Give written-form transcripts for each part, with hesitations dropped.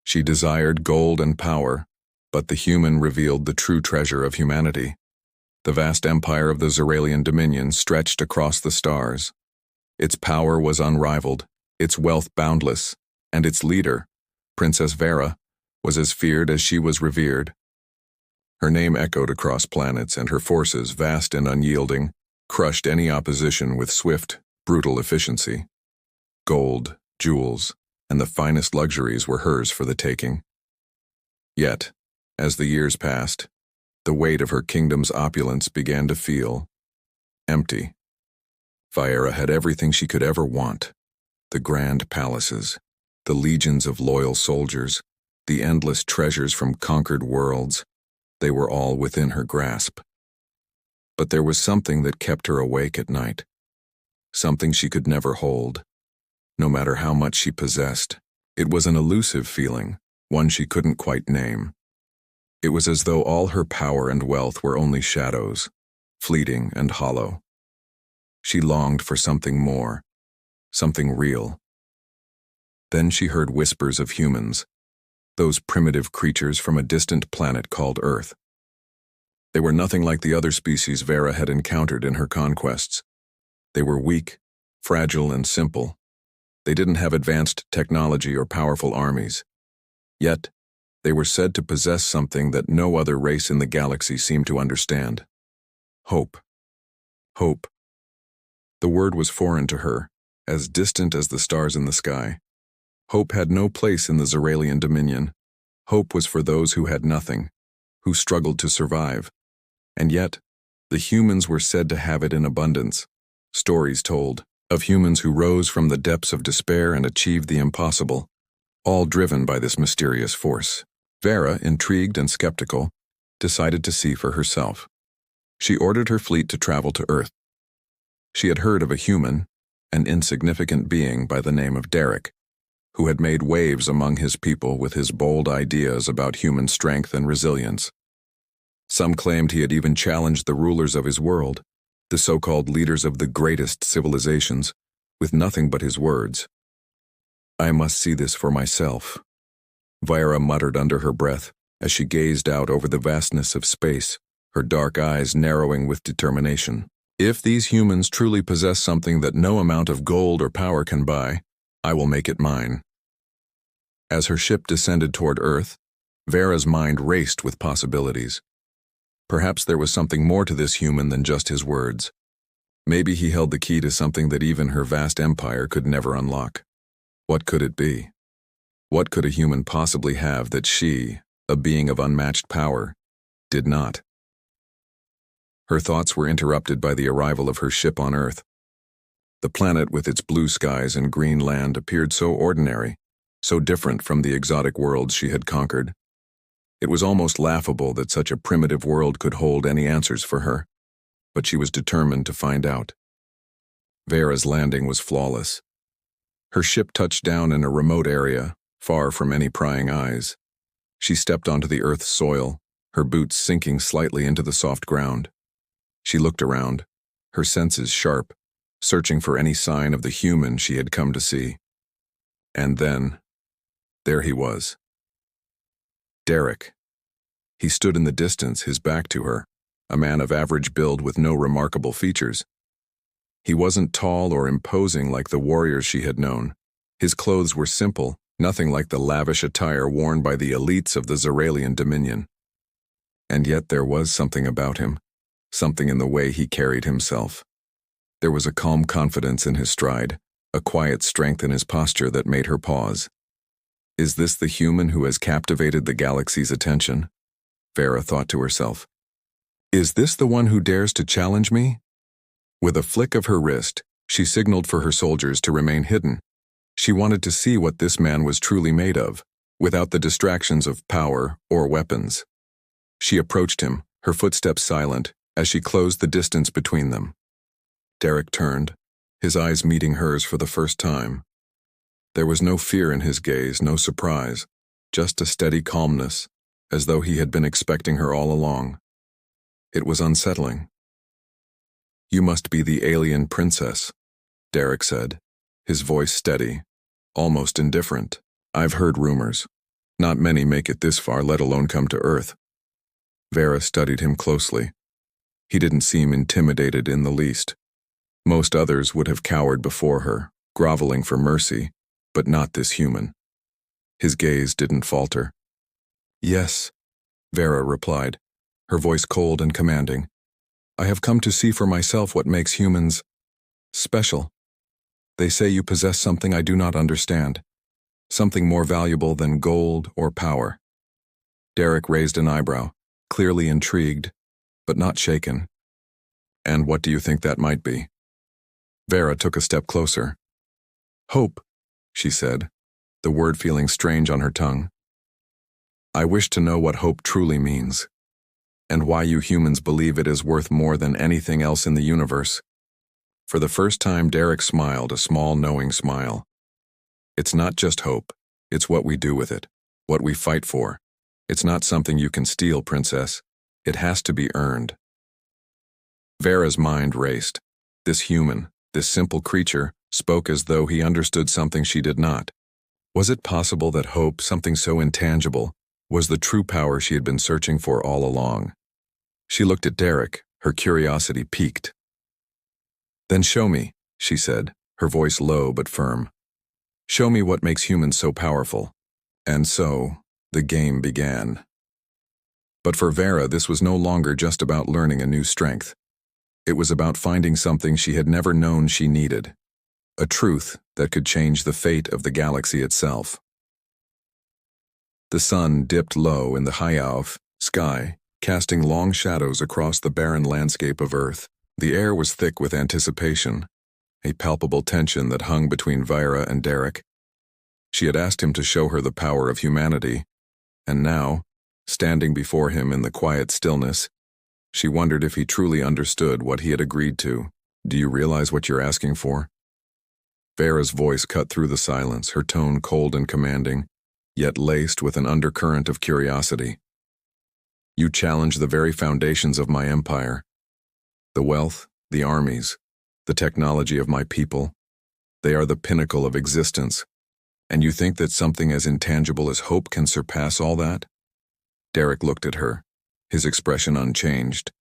She desired gold and power, but the human revealed the true treasure of humanity. The vast empire of the Zeralian dominion stretched across the stars. Its power was unrivaled, its wealth boundless, and its leader, Princess Vera, was as feared as she was revered. Her name echoed across planets, and her forces, vast and unyielding, crushed any opposition with swift, brutal efficiency. Gold, jewels, and the finest luxuries were hers for the taking. Yet, as the years passed, the weight of her kingdom's opulence began to feel empty. Viera had everything she could ever want: the grand palaces, the legions of loyal soldiers, the endless treasures from conquered worlds. They were all within her grasp. But there was something that kept her awake at night, something she could never hold, no matter how much she possessed. It was an elusive feeling, one she couldn't quite name. It was as though all her power and wealth were only shadows, fleeting and hollow. She longed for something more, something real. Then she heard whispers of humans, those primitive creatures from a distant planet called Earth. They were nothing like the other species Vera had encountered in her conquests. They were weak, fragile, and simple. They didn't have advanced technology or powerful armies. Yet, they were said to possess something that no other race in the galaxy seemed to understand: hope. Hope. The word was foreign to her, as distant as the stars in the sky. Hope had no place in the Zeralian dominion. Hope was for those who had nothing, who struggled to survive. And yet, the humans were said to have it in abundance. Stories told of humans who rose from the depths of despair and achieved the impossible, all driven by this mysterious force. Vera, intrigued and skeptical, decided to see for herself. She ordered her fleet to travel to Earth. She had heard of a human, an insignificant being by the name of Derek, who had made waves among his people with his bold ideas about human strength and resilience. Some claimed he had even challenged the rulers of his world, the so-called leaders of the greatest civilizations, with nothing but his words. "I must see this for myself," Viera muttered under her breath as she gazed out over the vastness of space, her dark eyes narrowing with determination. "If these humans truly possess something that no amount of gold or power can buy, I will make it mine." As her ship descended toward Earth, Vera's mind raced with possibilities. Perhaps there was something more to this human than just his words. Maybe he held the key to something that even her vast empire could never unlock. What could it be? What could a human possibly have that she, a being of unmatched power, did not? Her thoughts were interrupted by the arrival of her ship on Earth. The planet with its blue skies and green land appeared so ordinary, so different from the exotic worlds she had conquered. It was almost laughable that such a primitive world could hold any answers for her, but she was determined to find out. Vera's landing was flawless. Her ship touched down in a remote area, far from any prying eyes. She stepped onto the Earth's soil, her boots sinking slightly into the soft ground. She looked around, her senses sharp, searching for any sign of the human she had come to see. And then, there he was. Derek. He stood in the distance, his back to her, a man of average build with no remarkable features. He wasn't tall or imposing like the warriors she had known. His clothes were simple, nothing like the lavish attire worn by the elites of the Zeralian dominion. And yet there was something about him, something in the way he carried himself. There was a calm confidence in his stride, a quiet strength in his posture that made her pause. Is this the human who has captivated the galaxy's attention? Vera thought to herself. Is this the one who dares to challenge me? With a flick of her wrist, she signaled for her soldiers to remain hidden. She wanted to see what this man was truly made of, without the distractions of power or weapons. She approached him, her footsteps silent, as she closed the distance between them. Derek turned, his eyes meeting hers for the first time. There was no fear in his gaze, no surprise, just a steady calmness, as though he had been expecting her all along. It was unsettling. "You must be the alien princess," Derek said, his voice steady, almost indifferent. "I've heard rumors. Not many make it this far, let alone come to Earth. Vera studied him closely. He didn't seem intimidated in the least. Most others would have cowered before her, groveling for mercy, but not this human. His gaze didn't falter. "Yes," Vera replied, her voice cold and commanding. "I have come to see for myself what makes humans special. They say you possess something I do not understand, something more valuable than gold or power." Derek raised an eyebrow, clearly intrigued, but not shaken. "And what do you think that might be?" Vera took a step closer. "Hope," she said, the word feeling strange on her tongue. "I wish to know what hope truly means, and why you humans believe it is worth more than anything else in the universe." For the first time, Derek smiled, a small, knowing smile. "It's not just hope, it's what we do with it, what we fight for. It's not something you can steal, Princess. It has to be earned." Vera's mind raced. This human, this simple creature, spoke as though he understood something she did not. Was it possible that hope, something so intangible, was the true power she had been searching for all along? She looked at Derek, her curiosity piqued. "Then show me," she said, her voice low but firm. "Show me what makes humans so powerful." And so, the game began. But for Vera, this was no longer just about learning a new strength. It was about finding something she had never known she needed. A truth that could change the fate of the galaxy itself. The sun dipped low in the high sky, casting long shadows across the barren landscape of Earth. The air was thick with anticipation, a palpable tension that hung between Vera and Derek. She had asked him to show her the power of humanity, and now, standing before him in the quiet stillness, she wondered if he truly understood what he had agreed to. "Do you realize what you're asking for?" Vera's voice cut through the silence, her tone cold and commanding, yet laced with an undercurrent of curiosity. "You challenge the very foundations of my empire. The wealth, the armies, the technology of my people. They are the pinnacle of existence. And you think that something as intangible as hope can surpass all that?" Derek looked at her, his expression unchanged,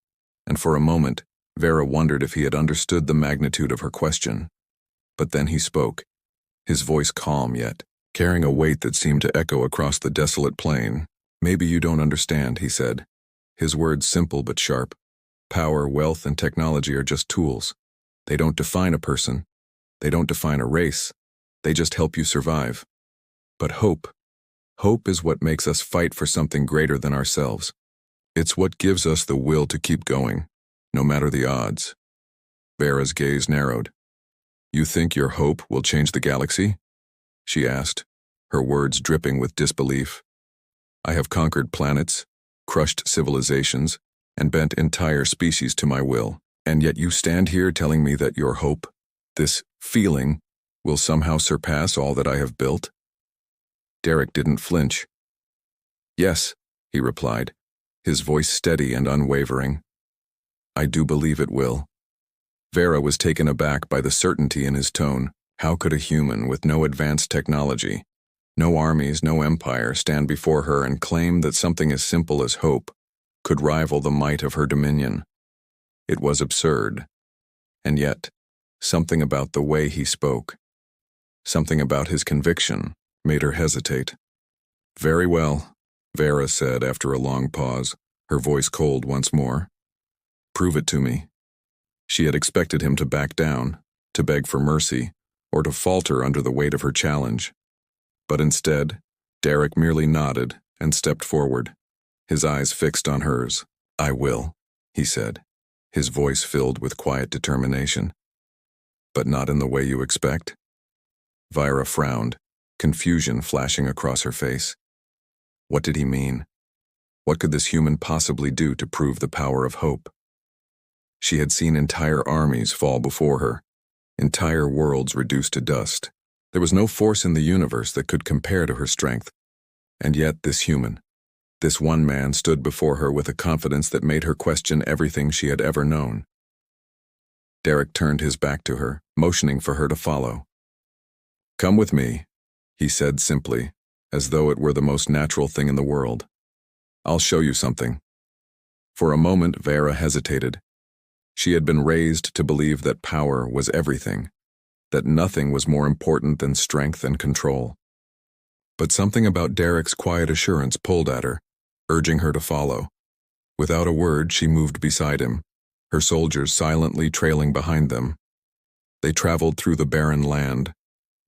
and for a moment, Vera wondered if he had understood the magnitude of her question. But then he spoke, his voice calm yet, carrying a weight that seemed to echo across the desolate plain. "Maybe you don't understand," he said, his words simple but sharp. "Power, wealth, and technology are just tools. They don't define a person. They don't define a race. They just help you survive. But hope is what makes us fight for something greater than ourselves. It's what gives us the will to keep going, no matter the odds." Vera's gaze narrowed. "You think your hope will change the galaxy?" she asked, her words dripping with disbelief. "I have conquered planets, crushed civilizations, and bent entire species to my will, and yet you stand here telling me that your hope, this feeling, will somehow surpass all that I have built?" Derek didn't flinch. "Yes," he replied, his voice steady and unwavering. "I do believe it will." Vera was taken aback by the certainty in his tone. How could a human with no advanced technology, no armies, no empire, stand before her and claim that something as simple as hope could rival the might of her dominion? It was absurd. And yet, something about the way he spoke, something about his conviction, made her hesitate. "Very well," Vera said after a long pause, her voice cold once more. "Prove it to me." She had expected him to back down, to beg for mercy, or to falter under the weight of her challenge. But instead, Derek merely nodded and stepped forward, his eyes fixed on hers. "I will," he said, his voice filled with quiet determination. "But not in the way you expect?" Vera frowned, confusion flashing across her face. What did he mean? What could this human possibly do to prove the power of hope? She had seen entire armies fall before her, entire worlds reduced to dust. There was no force in the universe that could compare to her strength. And yet this human, this one man, stood before her with a confidence that made her question everything she had ever known. Derek turned his back to her, motioning for her to follow. "Come with me," he said simply, as though it were the most natural thing in the world. "I'll show you something." For a moment, Vera hesitated. She had been raised to believe that power was everything, that nothing was more important than strength and control. But something about Derek's quiet assurance pulled at her, urging her to follow. Without a word, she moved beside him, her soldiers silently trailing behind them. They traveled through the barren land,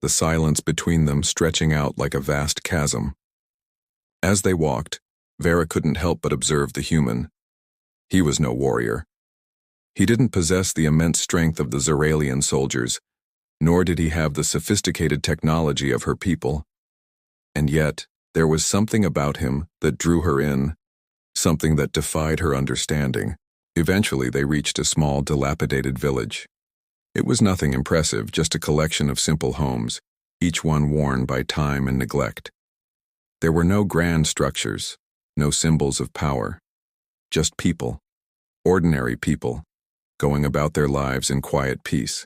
the silence between them stretching out like a vast chasm. As they walked, Vera couldn't help but observe the human. He was no warrior. He didn't possess the immense strength of the Zeralian soldiers, nor did he have the sophisticated technology of her people. And yet, there was something about him that drew her in, something that defied her understanding. Eventually, they reached a small, dilapidated village. It was nothing impressive, just a collection of simple homes, each one worn by time and neglect. There were no grand structures, no symbols of power, just people, ordinary people, going about their lives in quiet peace.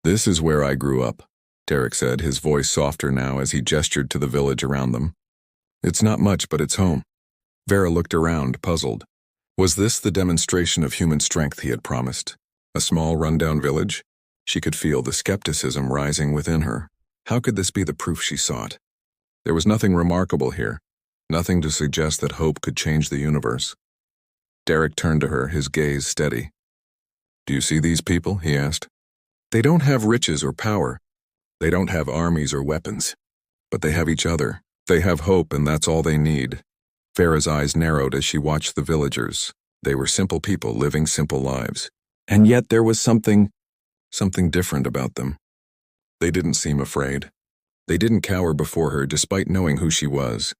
"This is where I grew up," Derek said, his voice softer now as he gestured to the village around them. "It's not much, but it's home." Vera looked around, puzzled. Was this the demonstration of human strength he had promised? A small, rundown village? She could feel the skepticism rising within her. How could this be the proof she sought? There was nothing remarkable here, nothing to suggest that hope could change the universe. Derek turned to her, his gaze steady. "Do you see these people?" he asked. "They don't have riches or power. They don't have armies or weapons. But they have each other. They have hope, and that's all they need." Vera's eyes narrowed as she watched the villagers. They were simple people living simple lives. And yet there was something different about them. They didn't seem afraid. They didn't cower before her despite knowing who she was.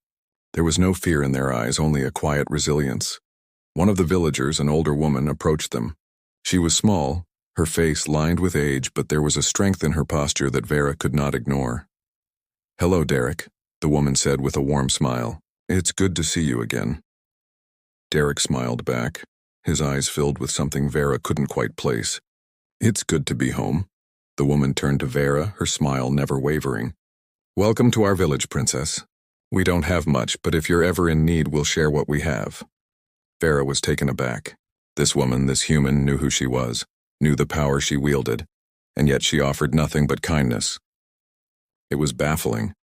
There was no fear in their eyes, only a quiet resilience. One of the villagers, an older woman, approached them. She was small, her face lined with age, but there was a strength in her posture that Vera could not ignore. "Hello, Derek," the woman said with a warm smile. "It's good to see you again." Derek smiled back, his eyes filled with something Vera couldn't quite place. "It's good to be home." The woman turned to Vera, her smile never wavering. "Welcome to our village, Princess. We don't have much, but if you're ever in need, we'll share what we have." Vera was taken aback. This woman, this human, knew who she was, knew the power she wielded, and yet she offered nothing but kindness. It was baffling,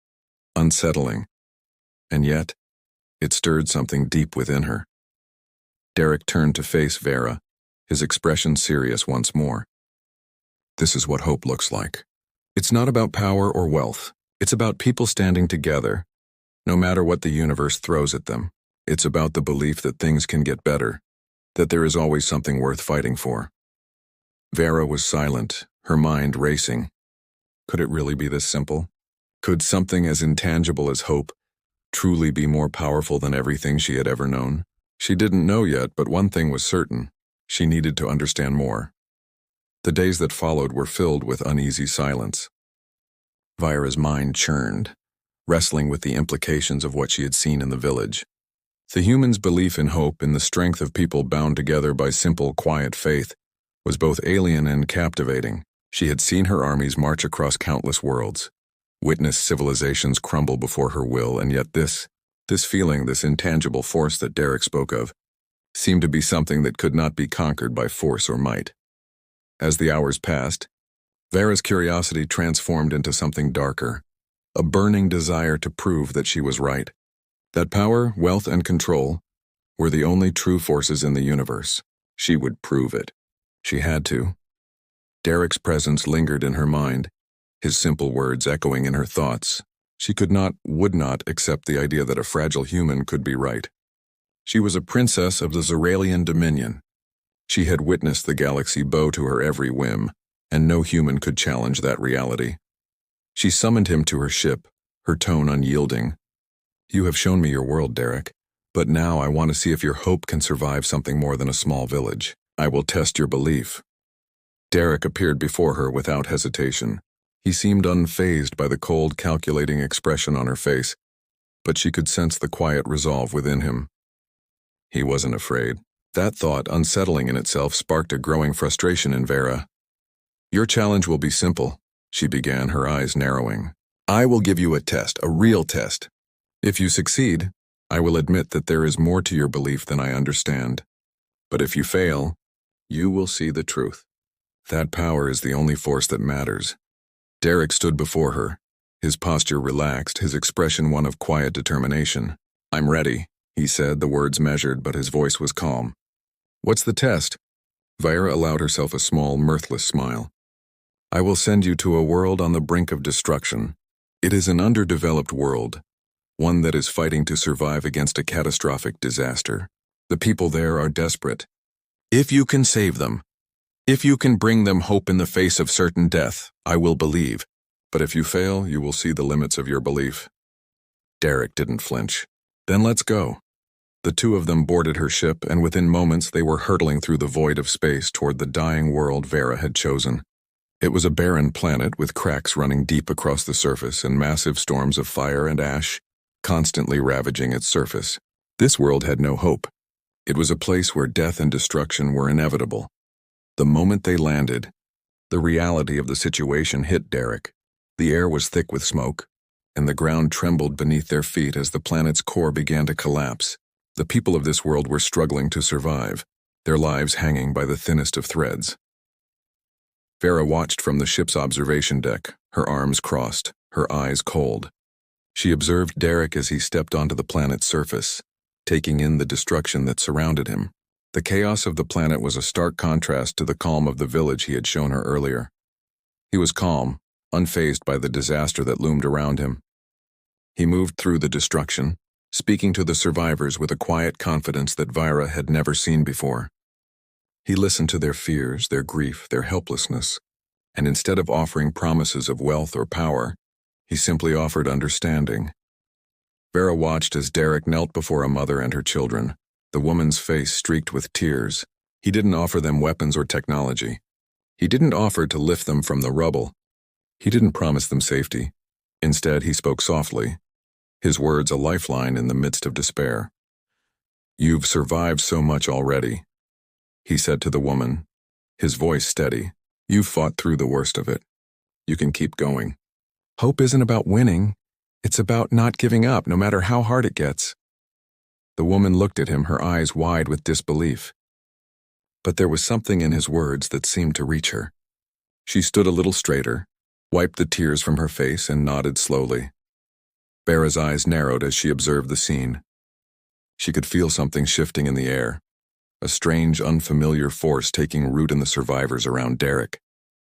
unsettling, and yet it stirred something deep within her. Derek turned to face Vera, his expression serious once more. "This is what hope looks like. It's not about power or wealth. It's about people standing together, no matter what the universe throws at them. It's about the belief that things can get better, that there is always something worth fighting for." Vera was silent, her mind racing. Could it really be this simple? Could something as intangible as hope truly be more powerful than everything she had ever known? She didn't know yet, but one thing was certain. She needed to understand more. The days that followed were filled with uneasy silence. Vera's mind churned, wrestling with the implications of what she had seen in the village. The human's belief in hope, in the strength of people bound together by simple, quiet faith, was both alien and captivating. She had seen her armies march across countless worlds, witnessed civilizations crumble before her will, and yet this feeling, this intangible force that Derek spoke of, seemed to be something that could not be conquered by force or might. As the hours passed, Vera's curiosity transformed into something darker, a burning desire to prove that she was right, that power, wealth, and control were the only true forces in the universe. She would prove it. She had to. Derek's presence lingered in her mind, his simple words echoing in her thoughts. She could not, would not accept the idea that a fragile human could be right. She was a princess of the Zeralian dominion. She had witnessed the galaxy bow to her every whim, and no human could challenge that reality. She summoned him to her ship, her tone unyielding. "You have shown me your world, Derek, but now I want to see if your hope can survive something more than a small village. I will test your belief." Derek appeared before her without hesitation. He seemed unfazed by the cold, calculating expression on her face, but she could sense the quiet resolve within him. He wasn't afraid. That thought, unsettling in itself, sparked a growing frustration in Vera. "Your challenge will be simple," she began, her eyes narrowing. I will give you a test, a real test. If you succeed, I will admit that there is more to your belief than I understand. But if you fail, you will see the truth. That power is the only force that matters. Derek stood before her, his posture relaxed, his expression one of quiet determination. I'm ready, he said, the words measured, but his voice was calm. What's the test? Vira allowed herself a small, mirthless smile. I will send you to a world on the brink of destruction. It is an underdeveloped world, one that is fighting to survive against a catastrophic disaster. The people there are desperate. If you can save them, if you can bring them hope in the face of certain death, I will believe. But if you fail, you will see the limits of your belief. Derek didn't flinch. Then let's go. The two of them boarded her ship, and within moments they were hurtling through the void of space toward the dying world Vera had chosen. It was a barren planet with cracks running deep across the surface and massive storms of fire and ash constantly ravaging its surface. This world had no hope. It was a place where death and destruction were inevitable. The moment they landed, the reality of the situation hit Derek. The air was thick with smoke, and the ground trembled beneath their feet as the planet's core began to collapse. The people of this world were struggling to survive, their lives hanging by the thinnest of threads. Vera watched from the ship's observation deck, her arms crossed, her eyes cold. She observed Derek as he stepped onto the planet's surface, taking in the destruction that surrounded him. The chaos of the planet was a stark contrast to the calm of the village he had shown her earlier. He was calm, unfazed by the disaster that loomed around him. He moved through the destruction, speaking to the survivors with a quiet confidence that Vira had never seen before. He listened to their fears, their grief, their helplessness, and instead of offering promises of wealth or power, he simply offered understanding. Vera watched as Derek knelt before a mother and her children, the woman's face streaked with tears. He didn't offer them weapons or technology. He didn't offer to lift them from the rubble. He didn't promise them safety. Instead, he spoke softly, his words a lifeline in the midst of despair. You've survived so much already, he said to the woman, his voice steady. You've fought through the worst of it. You can keep going. Hope isn't about winning. It's about not giving up, no matter how hard it gets. The woman looked at him, her eyes wide with disbelief. But there was something in his words that seemed to reach her. She stood a little straighter, wiped the tears from her face, and nodded slowly. Vera's eyes narrowed as she observed the scene. She could feel something shifting in the air, a strange, unfamiliar force taking root in the survivors around Derek.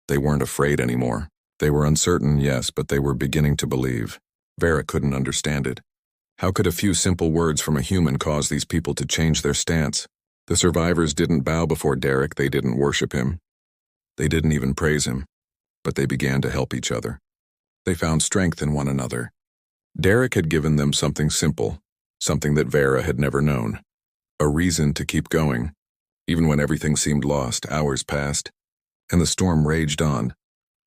They weren't afraid anymore. They were uncertain, yes, but they were beginning to believe. Vera couldn't understand it. How could a few simple words from a human cause these people to change their stance? The survivors didn't bow before Derek, they didn't worship him. They didn't even praise him, but they began to help each other. They found strength in one another. Derek had given them something simple, something that Vera had never known. A reason to keep going. Even when everything seemed lost, hours passed, and the storm raged on.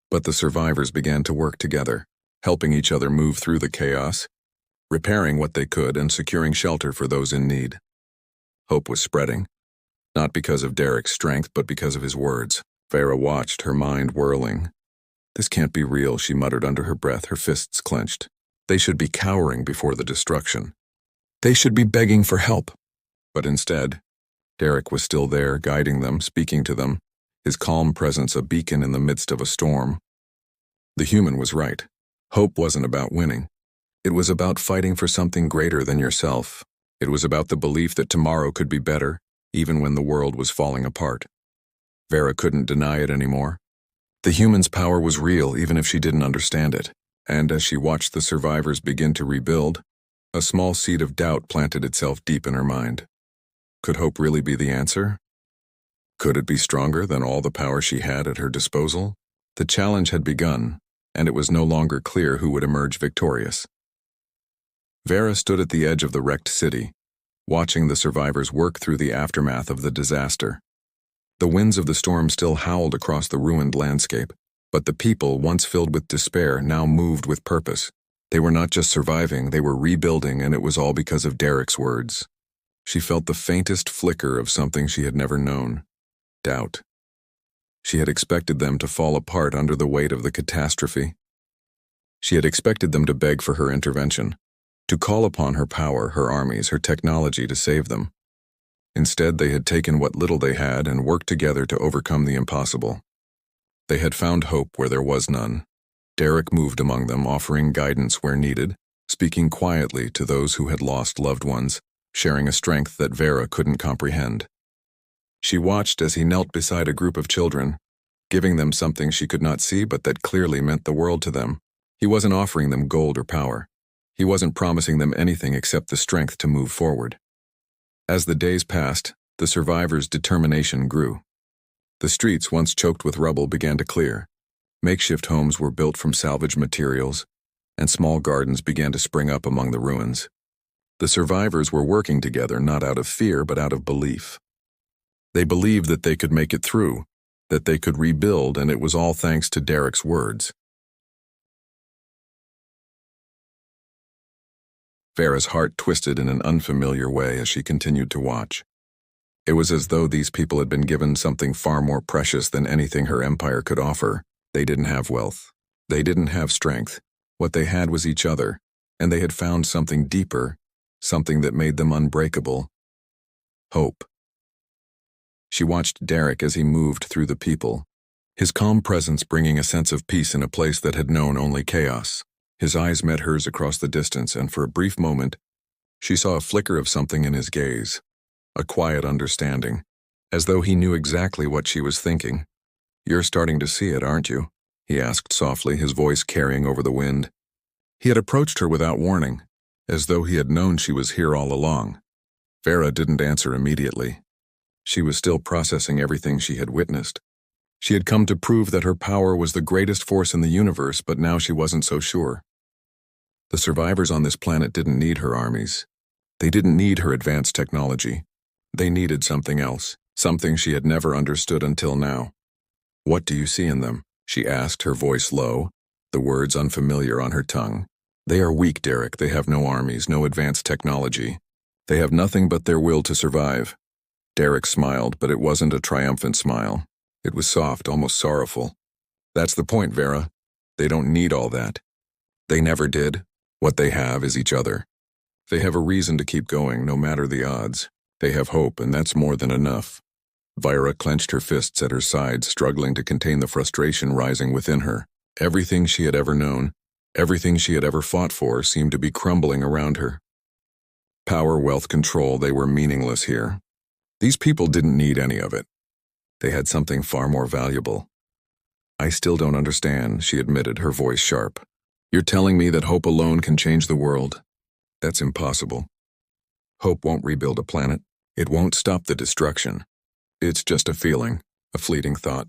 But the survivors began to work together, helping each other move through the chaos, repairing what they could and securing shelter for those in need. Hope was spreading, not because of Derek's strength, but because of his words. Vera watched, her mind whirling. This can't be real, she muttered under her breath, her fists clenched. They should be cowering before the destruction. They should be begging for help. But instead, Derek was still there, guiding them, speaking to them, his calm presence a beacon in the midst of a storm. The human was right. Hope wasn't about winning. It was about fighting for something greater than yourself. It was about the belief that tomorrow could be better, even when the world was falling apart. Vera couldn't deny it anymore. The human's power was real, even if she didn't understand it. And as she watched the survivors begin to rebuild, a small seed of doubt planted itself deep in her mind. Could hope really be the answer? Could it be stronger than all the power she had at her disposal? The challenge had begun, and it was no longer clear who would emerge victorious. Vera stood at the edge of the wrecked city, watching the survivors work through the aftermath of the disaster. The winds of the storm still howled across the ruined landscape, but the people, once filled with despair, now moved with purpose. They were not just surviving, they were rebuilding, and it was all because of Derek's words. She felt the faintest flicker of something she had never known: doubt. She had expected them to fall apart under the weight of the catastrophe. She had expected them to beg for her intervention, to call upon her power, her armies, her technology to save them. Instead, they had taken what little they had and worked together to overcome the impossible. They had found hope where there was none. Derek moved among them, offering guidance where needed, speaking quietly to those who had lost loved ones, sharing a strength that Vera couldn't comprehend. She watched as he knelt beside a group of children, giving them something she could not see but that clearly meant the world to them. He wasn't offering them gold or power. He wasn't promising them anything except the strength to move forward. As the days passed, the survivors' determination grew. The streets, once choked with rubble, began to clear. Makeshift homes were built from salvaged materials, and small gardens began to spring up among the ruins. The survivors were working together not out of fear but out of belief. They believed that they could make it through, that they could rebuild, and it was all thanks to Derek's words. Vera's heart twisted in an unfamiliar way as she continued to watch. It was as though these people had been given something far more precious than anything her empire could offer. They didn't have wealth. They didn't have strength. What they had was each other, and they had found something deeper, something that made them unbreakable. Hope. She watched Derek as he moved through the people, his calm presence bringing a sense of peace in a place that had known only chaos. His eyes met hers across the distance, and for a brief moment, she saw a flicker of something in his gaze, a quiet understanding, as though he knew exactly what she was thinking. "You're starting to see it, aren't you?" he asked softly, his voice carrying over the wind. He had approached her without warning, as though he had known she was here all along. Vera didn't answer immediately. She was still processing everything she had witnessed. She had come to prove that her power was the greatest force in the universe, but now she wasn't so sure. The survivors on this planet didn't need her armies. They didn't need her advanced technology. They needed something else, something she had never understood until now. "What do you see in them?" she asked, her voice low, the words unfamiliar on her tongue. "They are weak, Derek. They have no armies, no advanced technology. They have nothing but their will to survive." Derek smiled, but it wasn't a triumphant smile. It was soft, almost sorrowful. "That's the point, Vera. They don't need all that. They never did. What they have is each other. They have a reason to keep going, no matter the odds. They have hope, and that's more than enough." Vera clenched her fists at her sides, struggling to contain the frustration rising within her. Everything she had ever known, everything she had ever fought for, seemed to be crumbling around her. Power, wealth, control, they were meaningless here. These people didn't need any of it. They had something far more valuable. "I still don't understand," she admitted, her voice sharp. "You're telling me that hope alone can change the world? That's impossible. Hope won't rebuild a planet. It won't stop the destruction. It's just a feeling, a fleeting thought.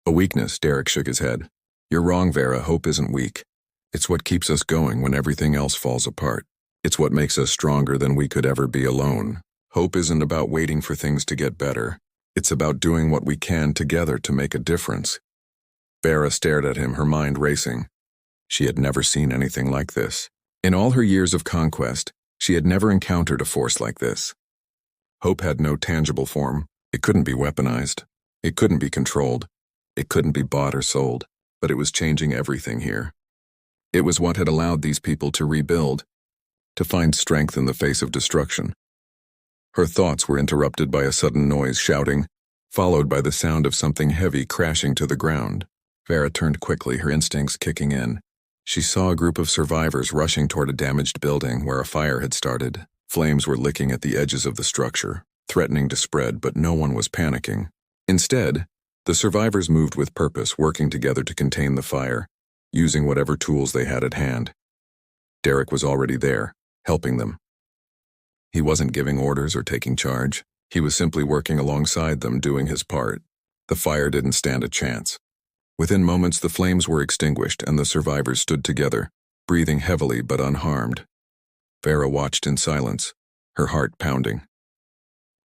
A weakness." Derek shook his head. "You're wrong, Vera. Hope isn't weak. It's what keeps us going when everything else falls apart. It's what makes us stronger than we could ever be alone. Hope isn't about waiting for things to get better. It's about doing what we can together to make a difference." Vera stared at him, her mind racing. She had never seen anything like this. In all her years of conquest, she had never encountered a force like this. Hope had no tangible form. It couldn't be weaponized. It couldn't be controlled. It couldn't be bought or sold. But it was changing everything here. It was what had allowed these people to rebuild, to find strength in the face of destruction. Her thoughts were interrupted by a sudden noise, shouting, followed by the sound of something heavy crashing to the ground. Vera turned quickly, her instincts kicking in. She saw a group of survivors rushing toward a damaged building where a fire had started. Flames were licking at the edges of the structure, threatening to spread, but no one was panicking. Instead, the survivors moved with purpose, working together to contain the fire, using whatever tools they had at hand. Derek was already there, helping them. He wasn't giving orders or taking charge. He was simply working alongside them, doing his part. The fire didn't stand a chance. Within moments, the flames were extinguished, and the survivors stood together, breathing heavily but unharmed. Vera watched in silence, her heart pounding.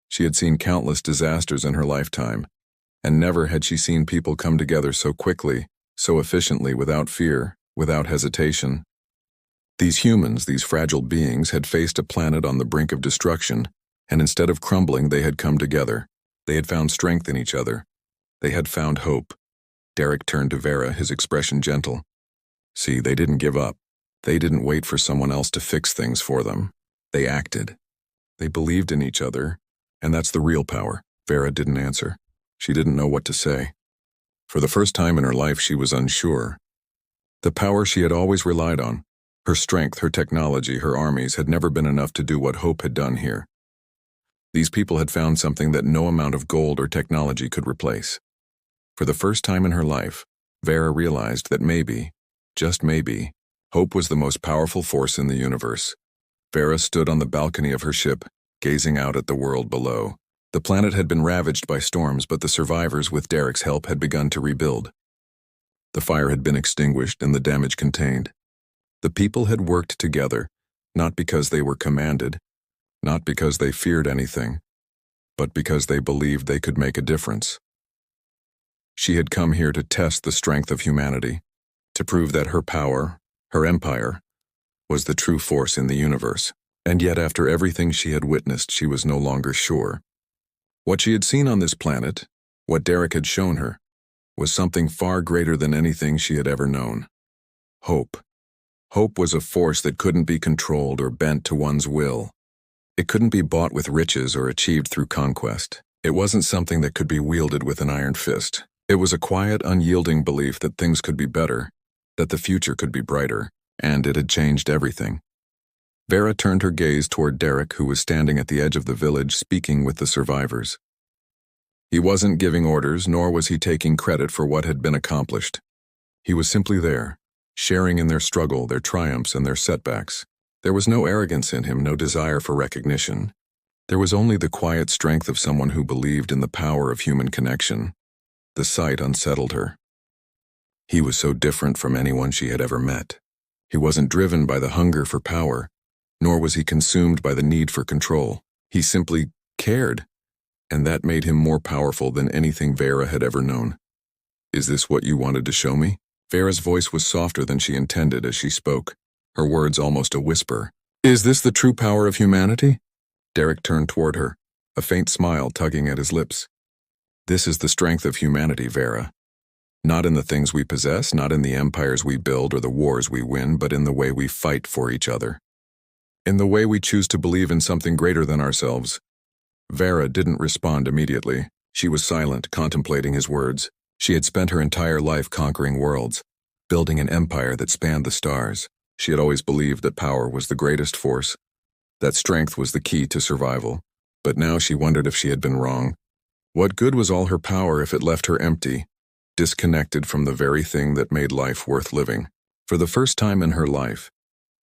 She had seen countless disasters in her lifetime, and never had she seen people come together so quickly, so efficiently, without fear, without hesitation. These humans, these fragile beings, had faced a planet on the brink of destruction, and instead of crumbling, they had come together. They had found strength in each other. They had found hope. Derek turned to Vera, his expression gentle. See, they didn't give up. They didn't wait for someone else to fix things for them. They acted. They believed in each other, and that's the real power. Vera didn't answer. She didn't know what to say. For the first time in her life, she was unsure. The power she had always relied on, her strength, her technology, her armies, had never been enough to do what Hope had done here. These people had found something that no amount of gold or technology could replace. For the first time in her life, Vera realized that maybe, just maybe, Hope was the most powerful force in the universe. Vera stood on the balcony of her ship, gazing out at the world below. The planet had been ravaged by storms, but the survivors, with Derek's help, had begun to rebuild. The fire had been extinguished and the damage contained. The people had worked together, not because they were commanded, not because they feared anything, but because they believed they could make a difference. She had come here to test the strength of humanity, to prove that her power, her empire, was the true force in the universe. And yet, after everything she had witnessed, she was no longer sure. What she had seen on this planet, what Derek had shown her, was something far greater than anything she had ever known. Hope. Hope was a force that couldn't be controlled or bent to one's will. It couldn't be bought with riches or achieved through conquest. It wasn't something that could be wielded with an iron fist. It was a quiet, unyielding belief that things could be better, that the future could be brighter, and it had changed everything. Vera turned her gaze toward Derek, who was standing at the edge of the village speaking with the survivors. He wasn't giving orders, nor was he taking credit for what had been accomplished. He was simply there, sharing in their struggle, their triumphs, and their setbacks. There was no arrogance in him, no desire for recognition. There was only the quiet strength of someone who believed in the power of human connection. The sight unsettled her. He was so different from anyone she had ever met. He wasn't driven by the hunger for power, nor was he consumed by the need for control. He simply cared, and that made him more powerful than anything Vera had ever known. "Is this what you wanted to show me?" Vera's voice was softer than she intended as she spoke, her words almost a whisper. "Is this the true power of humanity?" Derek turned toward her, a faint smile tugging at his lips. "This is the strength of humanity, Vera. Not in the things we possess, not in the empires we build or the wars we win, but in the way we fight for each other. In the way we choose to believe in something greater than ourselves." Vera didn't respond immediately. She was silent, contemplating his words. She had spent her entire life conquering worlds, building an empire that spanned the stars. She had always believed that power was the greatest force, that strength was the key to survival. But now she wondered if she had been wrong. What good was all her power if it left her empty, disconnected from the very thing that made life worth living? For the first time in her life,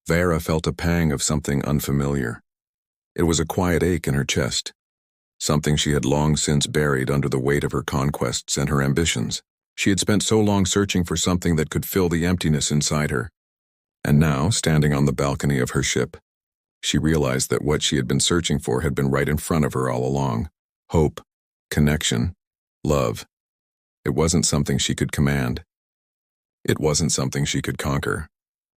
Vera felt a pang of something unfamiliar. It was a quiet ache in her chest, something she had long since buried under the weight of her conquests and her ambitions. She had spent so long searching for something that could fill the emptiness inside her. And now, standing on the balcony of her ship, she realized that what she had been searching for had been right in front of her all along. Hope, connection, love. It wasn't something she could command. It wasn't something she could conquer.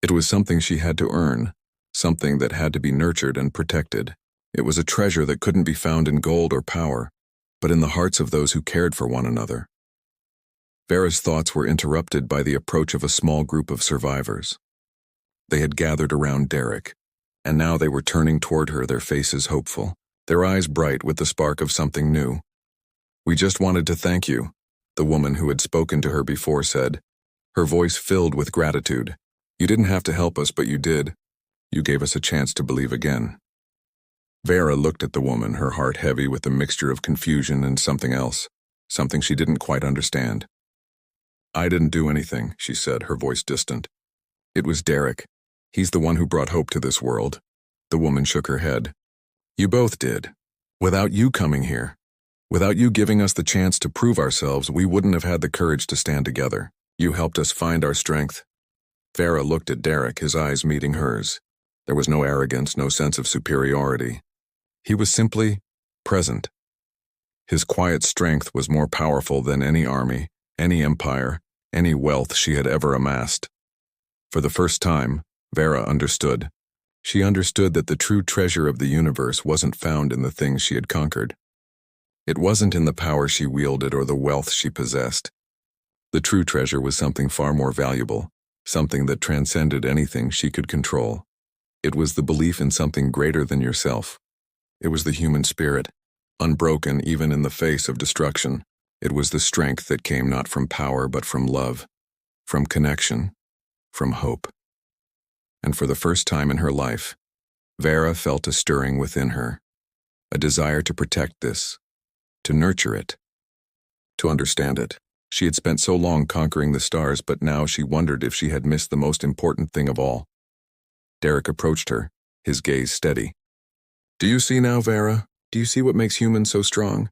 It was something she had to earn, something that had to be nurtured and protected. It was a treasure that couldn't be found in gold or power, but in the hearts of those who cared for one another. Vera's thoughts were interrupted by the approach of a small group of survivors. They had gathered around Derek, and now they were turning toward her, their faces hopeful, their eyes bright with the spark of something new. "We just wanted to thank you," the woman who had spoken to her before said, her voice filled with gratitude. "You didn't have to help us, but you did. You gave us a chance to believe again." Vera looked at the woman, her heart heavy with a mixture of confusion and something else, something she didn't quite understand. "I didn't do anything," she said, her voice distant. "It was Derek. He's the one who brought hope to this world." The woman shook her head. "You both did. Without you coming here, without you giving us the chance to prove ourselves, we wouldn't have had the courage to stand together. You helped us find our strength." Vera looked at Derek, his eyes meeting hers. There was no arrogance, no sense of superiority. He was simply present. His quiet strength was more powerful than any army, any empire, any wealth she had ever amassed. For the first time, Vera understood. She understood that the true treasure of the universe wasn't found in the things she had conquered. It wasn't in the power she wielded or the wealth she possessed. The true treasure was something far more valuable, something that transcended anything she could control. It was the belief in something greater than yourself. It was the human spirit, unbroken even in the face of destruction. It was the strength that came not from power but from love, from connection, from hope. And for the first time in her life, Vera felt a stirring within her, a desire to protect this, to nurture it, to understand it. She had spent so long conquering the stars, but now she wondered if she had missed the most important thing of all. Derek approached her, his gaze steady. "Do you see now, Vera? Do you see what makes humans so strong?